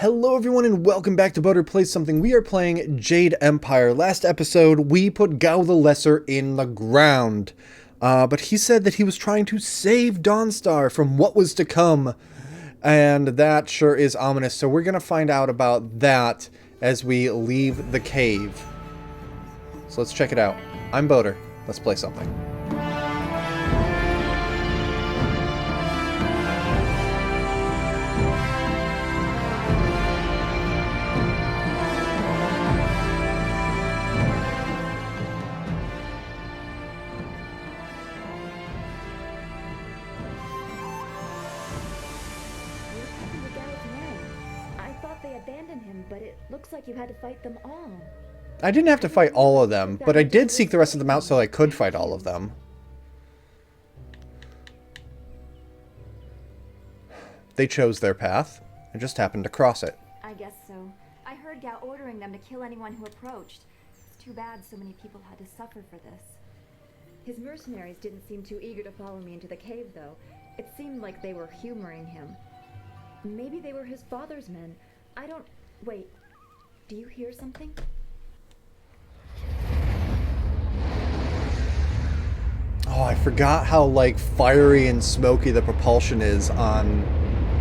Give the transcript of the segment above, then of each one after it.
Hello everyone and welcome back to Butter Plays Something. We are playing Jade Empire. Last episode, we put Gao the Lesser in the ground. But he said that he was trying to save Dawnstar from what was to come. And that sure is ominous. So we're going to find out about that as we leave the cave. So let's check it out. I'm Boater. Let's play something. But it looks like you had to fight them all. I didn't have to fight all of them, but I did seek the rest of them out so I could fight all of them. They chose their path. I just happened to cross it. I guess so. I heard Gao ordering them to kill anyone who approached. It's too bad so many people had to suffer for this. His mercenaries didn't seem too eager to follow me into the cave, though. It seemed like they were humoring him. Maybe they were his father's men. I don't... Wait, do you hear something? Oh, I forgot how, like, fiery and smoky the propulsion is on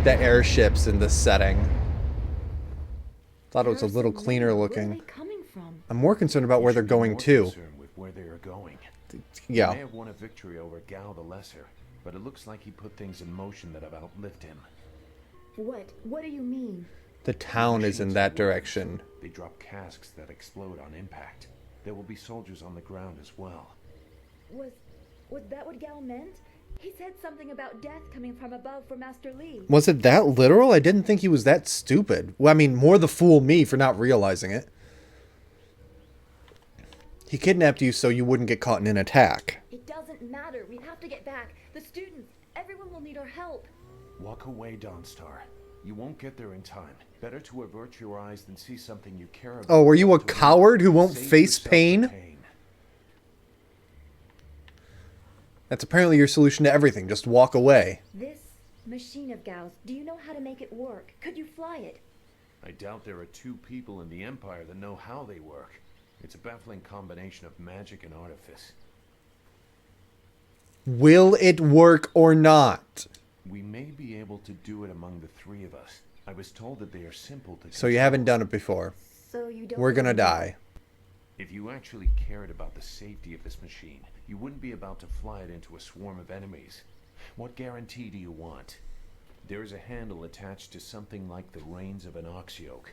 the airships in this setting. Thought it was a little cleaner looking. Where are they coming from? I'm more concerned about where they're going to. With where they are going. Yeah. He may have won a victory over Gao the Lesser, but it looks like he put things in motion that have outlived him. What? What do you mean? The town is in that direction. They drop casks that explode on impact. There will be soldiers on the ground as well. Was that what Gao meant? He said something about death coming from above for Master Li. Was it that literal? I didn't think he was that stupid. Well, I mean, more the fool me for not realizing it. He kidnapped you so you wouldn't get caught in an attack. It doesn't matter. We have to get back. The students, everyone will need our help. Walk away, Dawnstar. You won't get there in time. Better to avert your eyes than see something you care about. Oh, were you a coward who won't face pain? That's apparently your solution to everything. Just walk away. This machine of Gao's, do you know how to make it work? Could you fly it? I doubt there are two people in the Empire that know how they work. It's a baffling combination of magic and artifice. Will it work or not? We may be able to do it among the three of us. I was told that they are simple to So you control. haven't done it before. So you don't. We're gonna die. If you actually cared about the safety of this machine, you wouldn't be about to fly it into a swarm of enemies. What guarantee do you want? There is a handle attached to something like the reins of an ox yoke.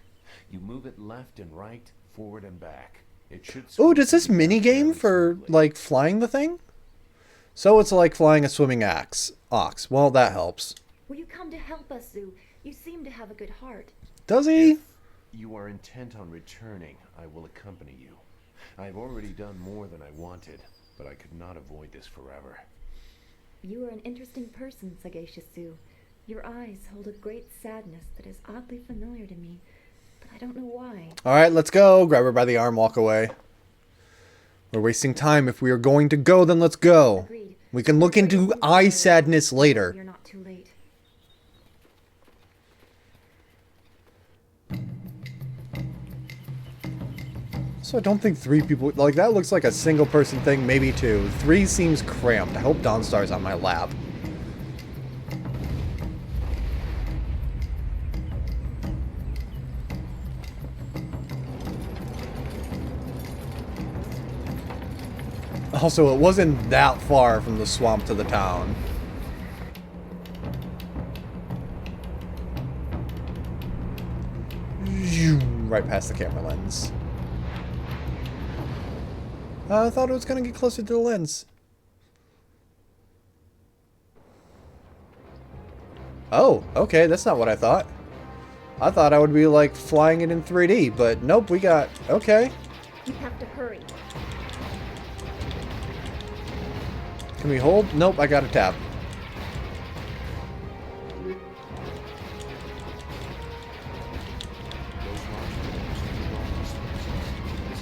You move it left and right, forward and back. It should. Oh, does this mini game for like flying the thing? So it's like flying a swimming ox. Well, that helps. Will you come to help us, Zhu? You seem to have a good heart. Does he? If you are intent on returning, I will accompany you. I've already done more than I wanted, but I could not avoid this forever. You are an interesting person, sagacious Zhu. Your eyes hold a great sadness that is oddly familiar to me, but I don't know why. Alright, let's go. Grab her by the arm, walk away. We're wasting time. If we are going to go, then let's go. Agreed. We can look into eye sadness later. You're not too late. So I don't think three people... Like, that looks like a single person thing, maybe two. Three seems cramped. I hope Dawnstar's on my lap. Also, it wasn't that far from the swamp to the town. Right past the camera lens. I thought it was going to get closer to the lens. Oh, okay, that's not what I thought. I thought I would be, like, flying it in 3D, but nope, we got... Okay. You have to hurry. Can we hold? Nope, I got a tap. This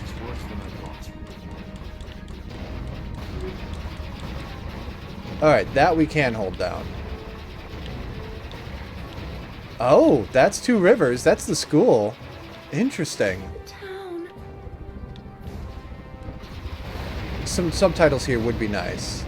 is worse than I thought. Alright, that we can hold down. Oh, that's Two Rivers. That's the school. Interesting. Town. Some subtitles here would be nice.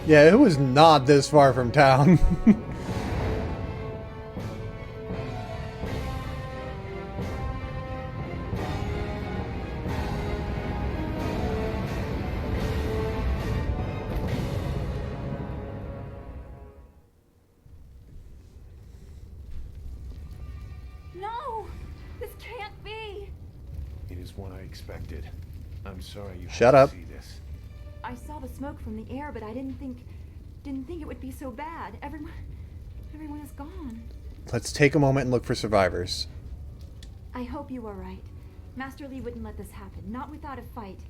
Yeah, it was not this far from town. No! This can't be! It is what I expected. I'm sorry you Shut had up. to see this. I saw the smoke from the air, but I didn't think it would be so bad. Everyone is gone. Let's take a moment and look for survivors. I hope you are right. Master Li wouldn't let this happen, not without a fight.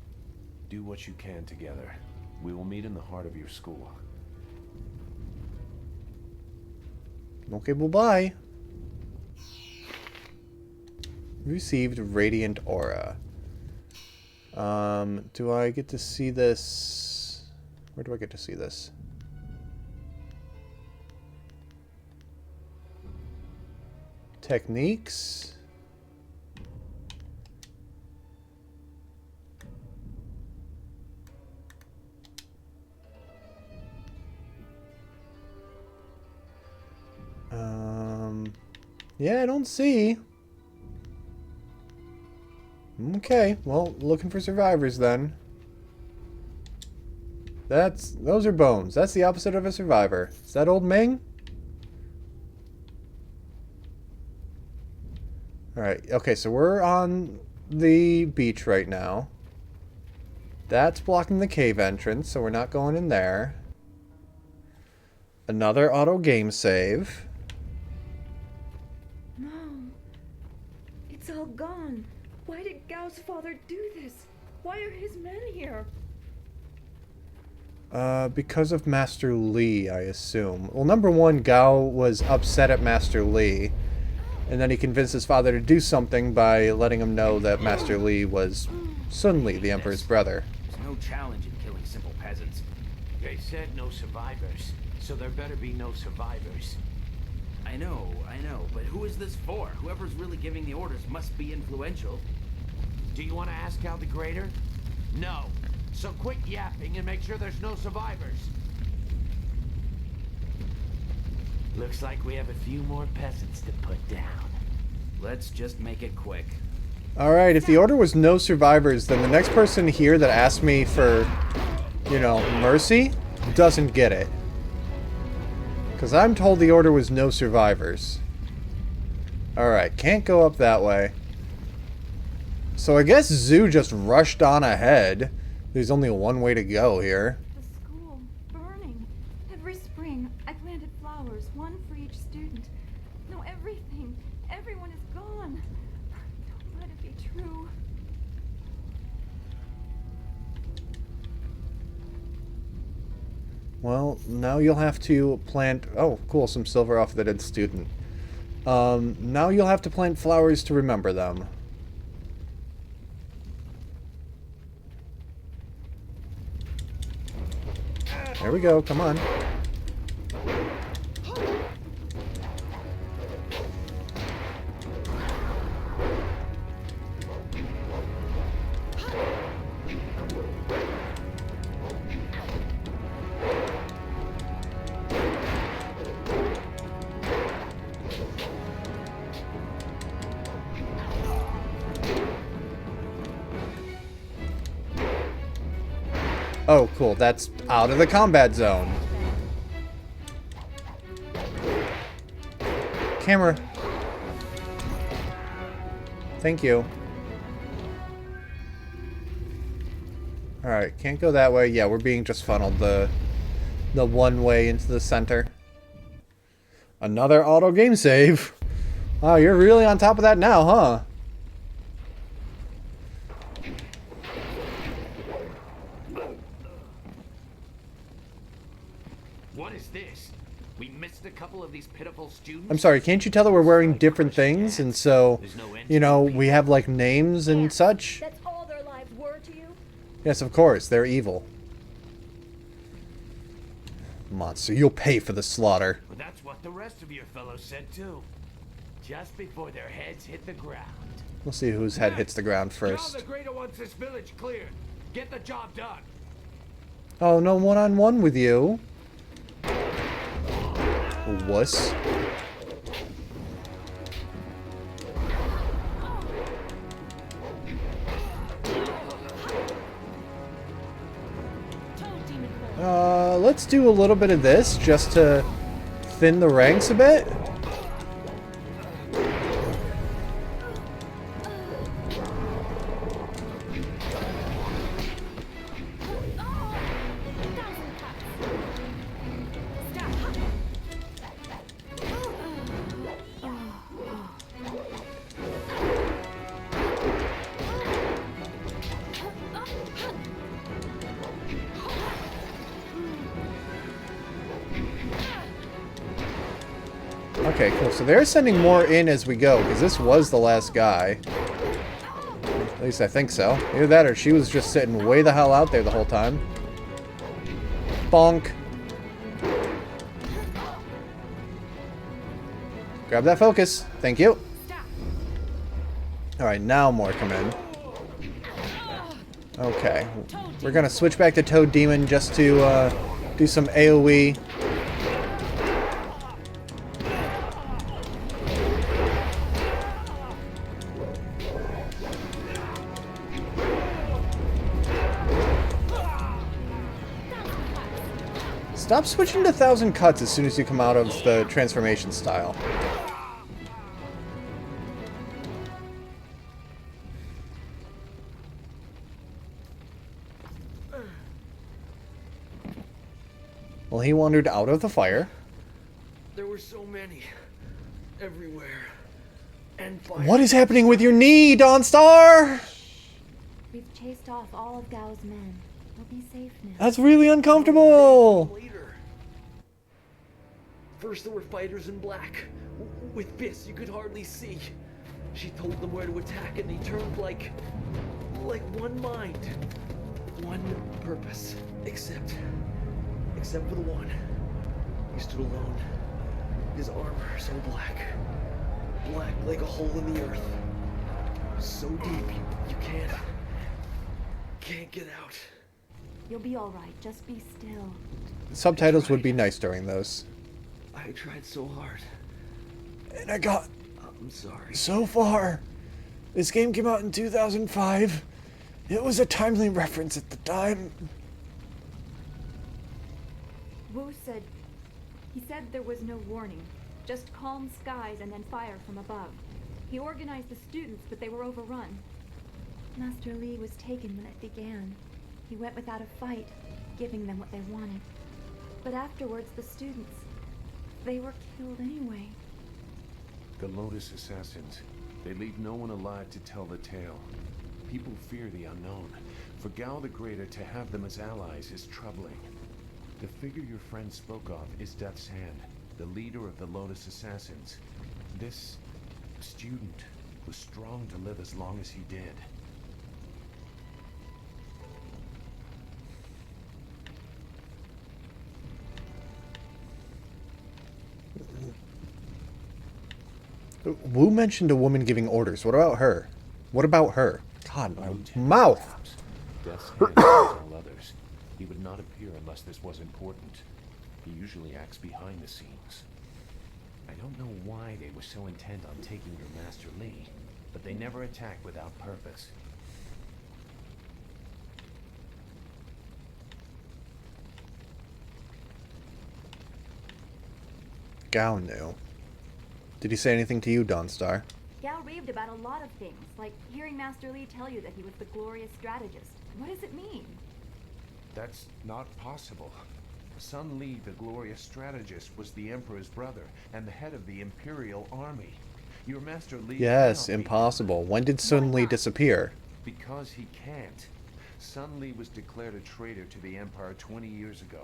Do what you can together. We will meet in the heart of your school. Okay, well, bye. Received Radiant Aura. Do I get to see this? Where do I get to see this? Techniques. Yeah, I don't see. Okay, well, looking for survivors then. Those are bones. That's the opposite of a survivor. Is that old Ming? Alright, okay, so we're on the beach right now. That's blocking the cave entrance, so we're not going in there. Another auto game save. No. It's all gone. Why did Gao's father do this? Why are his men here? Because of Master Li, I assume. Well, number one, Gao was upset at Master Li, and then he convinced his father to do something by letting him know that Master Li was Sun Li, the Emperor's brother. There's no challenge in killing simple peasants. They said no survivors, so there better be no survivors. I know, but who is this for? Whoever's really giving the orders must be influential. Do you want to ask Cal the Greater? No. So quit yapping and make sure there's no survivors. Looks like we have a few more peasants to put down. Let's just make it quick. Alright, if the order was no survivors, then the next person here that asked me for, you know, mercy doesn't get it. Because I'm told the order was no survivors. Alright, can't go up that way. So I guess Zhu just rushed on ahead. There's only one way to go here. The school, burning. Every spring, I planted flowers, one for each student. No, everything. Everyone is gone. Don't let it be true. Well, now you'll have to plant... Oh, cool, some silver off the dead student. Now you'll have to plant flowers to remember them. There we go, come on. Oh, cool. That's out of the combat zone. Camera. Thank you. Alright, can't go that way. Yeah, we're being just funneled the one way into the center. Another auto game save. Oh, you're really on top of that now, huh? What is this? We missed a couple of these pitiful students? I'm sorry, can't you tell that we're wearing different things? And so, you know, we have like names and such? That's all their lives were to you? Yes, of course, they're evil. Monster, you'll pay for the slaughter. Well, that's what the rest of your fellows said too. Just before their heads hit the ground. We'll see whose head hits the ground Now first. the Greater wants this village cleared. Get the job done. Oh, no one-on-one with you. Wuss. Let's do a little bit of this just to thin the ranks a bit. Okay, cool. So they're sending more in as we go, because this was the last guy. At least I think so. Either that or she was just sitting way the hell out there the whole time. Bonk. Grab that focus. Thank you. Alright, now more come in. Okay. We're gonna switch back to Toad Demon just to do some AoE. Stop switching to 1,000 cuts as soon as you come out of the transformation style. Well, he wandered out of the fire. There were so many. Everywhere. And fire. What is happening with your knee, Dawnstar? We've chased off all of Gao's men. We'll be safe now. That's really uncomfortable. Later. First there were fighters in black. With fists you could hardly see. She told them where to attack and they turned like one mind. One purpose. Except for the one. He stood alone. His armor so black. Black like a hole in the earth. So deep you can't get out. You'll be alright. Just be still. Subtitles would be nice during those. I tried so hard. And I got I'm sorry. so far. This game came out in 2005. It was a timely reference at the time. Wu said... He said there was no warning. Just calm skies and then fire from above. He organized the students, but they were overrun. Master Li was taken when it began. He went without a fight, giving them what they wanted. But afterwards, the students... They were killed anyway. The Lotus Assassins. They leave no one alive to tell the tale. People fear the unknown. For Gao the Greater to have them as allies is troubling. The figure your friend spoke of is Death's Hand, the leader of the Lotus Assassins. This student was strong to live as long as he did. Wu mentioned a woman giving orders. What about her? What about her? God, my mouth! Death's Hand is all others. He would not appear unless this was important. He usually acts behind the scenes. I don't know why they were so intent on taking your Master Li, but they never attack without purpose. Gao knew. Did he say anything to you, Dawnstar? Gao raved about a lot of things, like hearing Master Li tell you that he was the glorious strategist. What does it mean? That's not possible. Sun Li, the glorious strategist, was the Emperor's brother and the head of the Imperial Army. Your master Li Yes, cannot be impossible. When did Sun Li not? disappear? because he can't. Sun Li was declared a traitor to the Empire 20 years ago.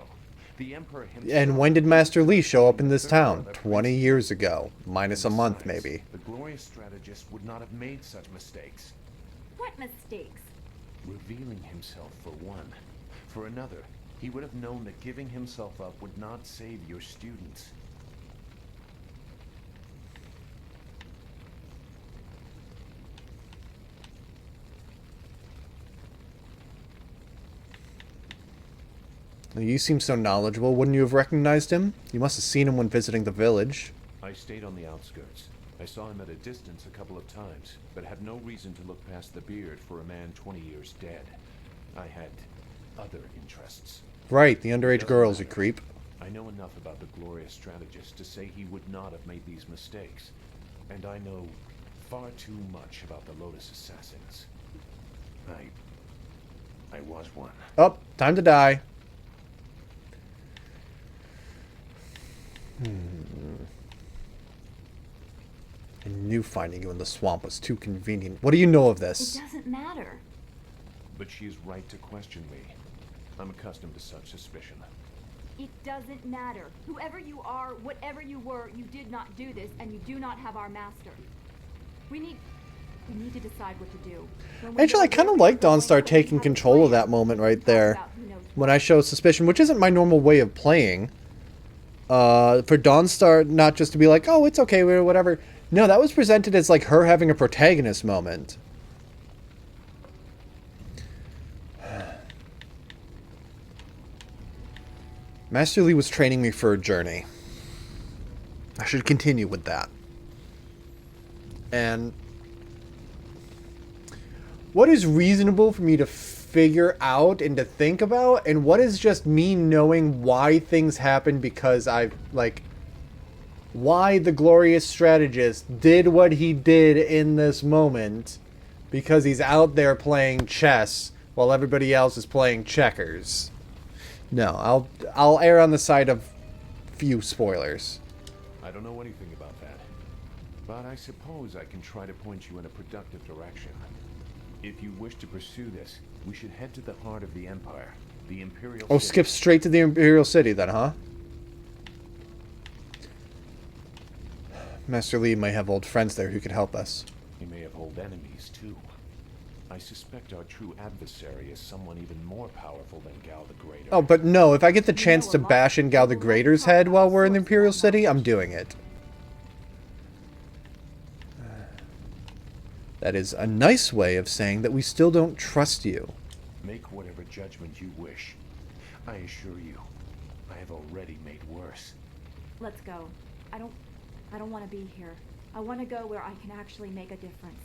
The Emperor himself... And when did Master Li show up in this the town? third 20 prince. years ago. Minus a And month, besides, maybe. The glorious strategist would not have made such mistakes. What mistakes? Revealing himself for one. For another, he would have known that giving himself up would not save your students. You seem so knowledgeable. Wouldn't you have recognized him? You must have seen him when visiting the village. I stayed on the outskirts. I saw him at a distance a couple of times, but had no reason to look past the beard for a man 20 years dead. I had other interests. Right, the underage Doesn't girls, you matter. creep. I know enough about the glorious strategist to say he would not have made these mistakes. And I know far too much about the Lotus Assassins. I was one. Oh, time to die. I knew finding you in the swamp was too convenient. What do you know of It this? doesn't matter. But she is right to question me. I'm accustomed to such suspicion. It doesn't matter. Whoever you are, whatever you were, you did not do this, and you do not have our master. We need to decide what to do. When we Actually, I know kind of where like we're going, Dawnstar when we taking have a control of plan, that moment we can right talk there. about who knows When what. I show suspicion, which isn't my normal way of playing. For Dawnstar not just to be like, oh, it's okay, whatever. No, that was presented as like her having a protagonist moment. Master Li was training me for a journey. I should continue with that. And what is reasonable for me to figure out and to think about, and what is just me knowing why things happen because I've, like, why the glorious strategist did what he did in this moment because he's out there playing chess while everybody else is playing checkers. No, I'll err on the side of few spoilers. I don't know anything about that. But I suppose I can try to point you in a productive direction. If you wish to pursue this, we should head to the heart of the Empire, the Imperial Oh, City. skip straight to the Imperial City then, huh? Master Li might have old friends there who could help us. He may have old enemies, too. I suspect our true adversary is someone even more powerful than Gao the Greater. Oh, but no, if I get the chance to bash in Gao the Greater's head while we're in the Imperial City, I'm doing it. That is a nice way of saying that we still don't trust you. Make whatever judgment you wish. I assure you, I have already made worse. Let's go. I don't want to be here. I want to go where I can actually make a difference.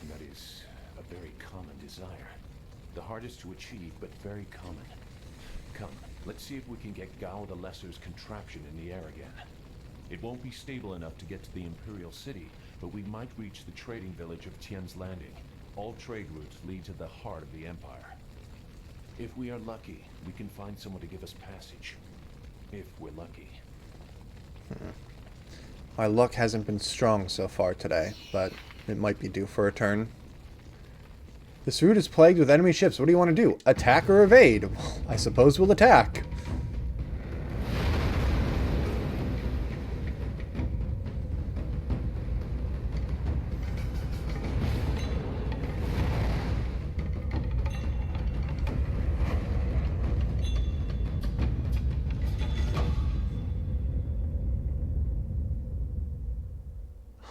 And that is a very common desire. The hardest to achieve, but very common. Come, let's see if we can get Gao the Lesser's contraption in the air again. It won't be stable enough to get to the Imperial City, but we might reach the trading village of Tian's Landing. All trade routes lead to the heart of the Empire. If we are lucky, we can find someone to give us passage. If we're lucky. My luck hasn't been strong so far today, but it might be due for a turn. This route is plagued with enemy ships. What do you want to do? Attack or evade? Well, I suppose we'll attack.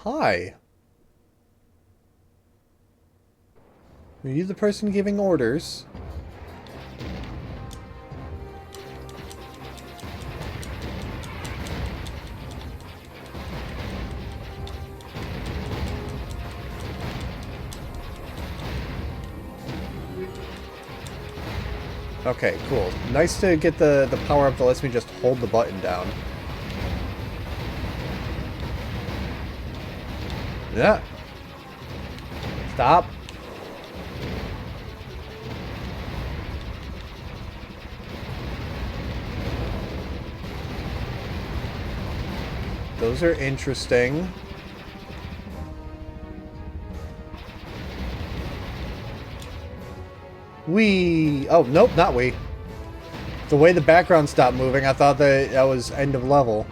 Hi. Are you the person giving orders? Okay, cool. Nice to get the power up that lets me just hold the button down. Yeah. Stop. Those are interesting. We. Oh, nope, not we. The way the background stopped moving, I thought that was end of level.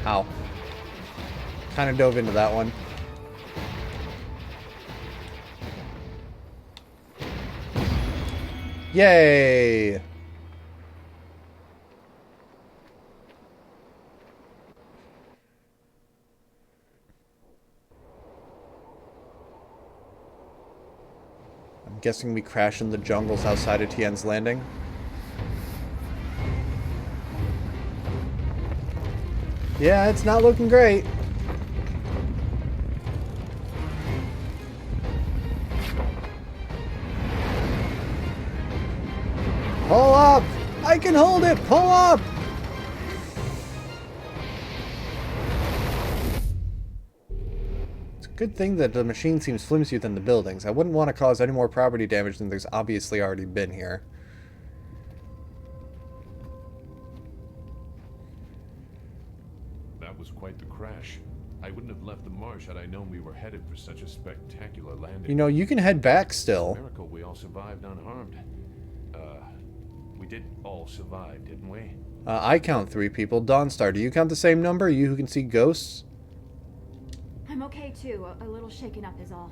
Ow. Kind of dove into that one. Yay! I'm guessing we crash in the jungles outside of Tien's Landing. Yeah, it's not looking great. Pull up! I can hold it! Pull up! It's a good thing that the machine seems flimsier than the buildings. I wouldn't want to cause any more property damage than there's obviously already been here. That was quite the crash. I wouldn't have left the marsh had I known we were headed for such a spectacular landing. You know, you can head back still. Miracle we all survived unharmed. We did all survive, didn't we? I count 3 people. Dawnstar, do you count the same number? You who can see ghosts? I'm okay too. A little shaken up is all.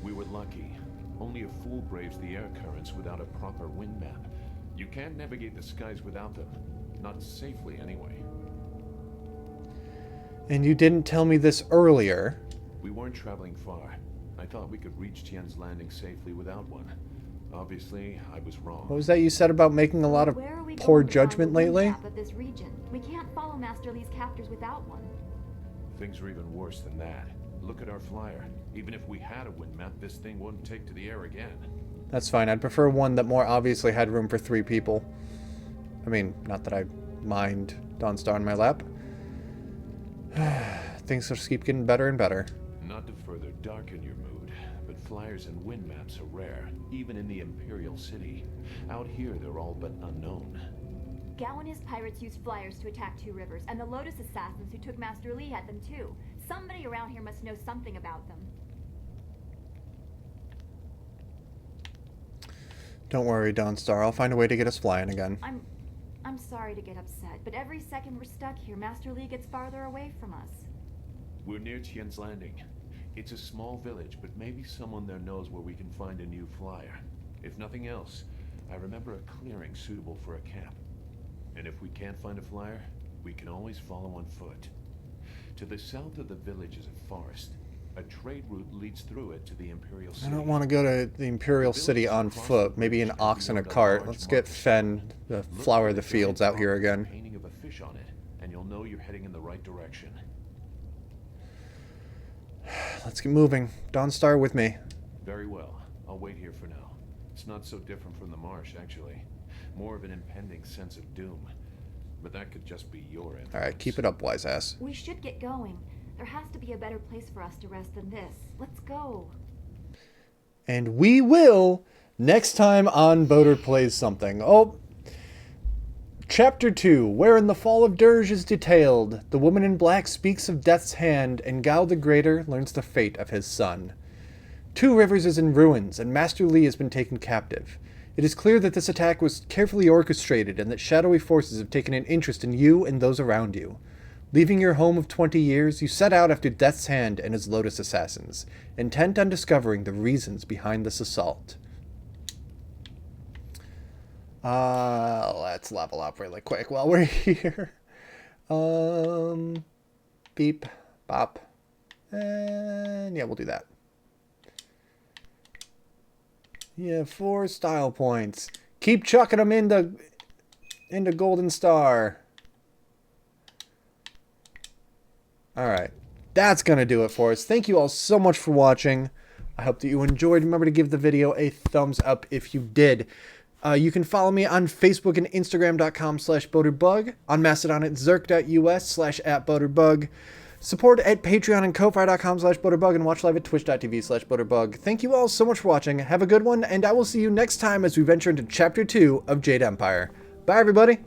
We were lucky. Only a fool braves the air currents without a proper wind map. You can't navigate the skies without them. Not safely, anyway. And you didn't tell me this earlier. We weren't traveling far. I thought we could reach Tien's Landing safely without one. Obviously, I was wrong. What was that you said about making a lot of poor judgment lately? Of this region? We can't follow Master Li's captors without one. Things are even worse than that. Look at our flyer. Even if we had a wind map, this thing wouldn't take to the air again. That's fine. I'd prefer one that more obviously had room for 3 people. I mean, not that I mind Dawnstar in my lap. Things just keep getting better and better. Not to further darken your mood, but flyers and wind maps are rare, even in the Imperial City. Out here, they're all but unknown. Gao and his pirates used flyers to attack Two Rivers, and the Lotus assassins who took Master Li had them too. Somebody around here must know something about them. Don't worry, Dawnstar. I'll find a way to get us flying again. I'm sorry to get upset, but every second we're stuck here, Master Li gets farther away from us. We're near Tien's Landing. It's a small village, but maybe someone there knows where we can find a new flyer. If nothing else, I remember a clearing suitable for a camp. And if we can't find a flyer, we can always follow on foot. To the south of the village is a forest. A trade route leads through it to the Imperial City. I don't want to go to the Imperial City on foot. Maybe an ox and a cart. Let's get Fen, the flower of the fields, out here again. Painting of a fish on it, and you'll know you're heading in the right direction. Let's get moving. Dawnstar with me. Very well. I'll wait here for now. It's not so different from the marsh, actually. More of an impending sense of doom. But that could just be your influence. Alright, keep it up, wise ass. We should get going. There has to be a better place for us to rest than this. Let's go. And we will next time on Boater Plays Something. Oh, Chapter 2, wherein the fall of Dirge is detailed. The woman in black speaks of Death's hand, and Gao the Greater learns the fate of his son. Two Rivers is in ruins, and Master Li has been taken captive. It is clear that this attack was carefully orchestrated, and that shadowy forces have taken an interest in you and those around you. Leaving your home of 20 years, you set out after Death's Hand and his Lotus assassins, intent on discovering the reasons behind this assault. Let's level up really quick while we're here. Beep, bop, and yeah, we'll do that. Yeah, 4 style points. Keep chucking them into Golden Star. Alright, that's going to do it for us. Thank you all so much for watching. I hope that you enjoyed. Remember to give the video a thumbs up if you did. You can follow me on Facebook and Instagram.com/BoaterBug, on Mastodon at zerk.us/@BoaterBug, support at Patreon and Ko-Fi.com/BoaterBug, and watch live at Twitch.tv/BoaterBug. Thank you all so much for watching. Have a good one, and I will see you next time as we venture into Chapter 2 of Jade Empire. Bye, everybody!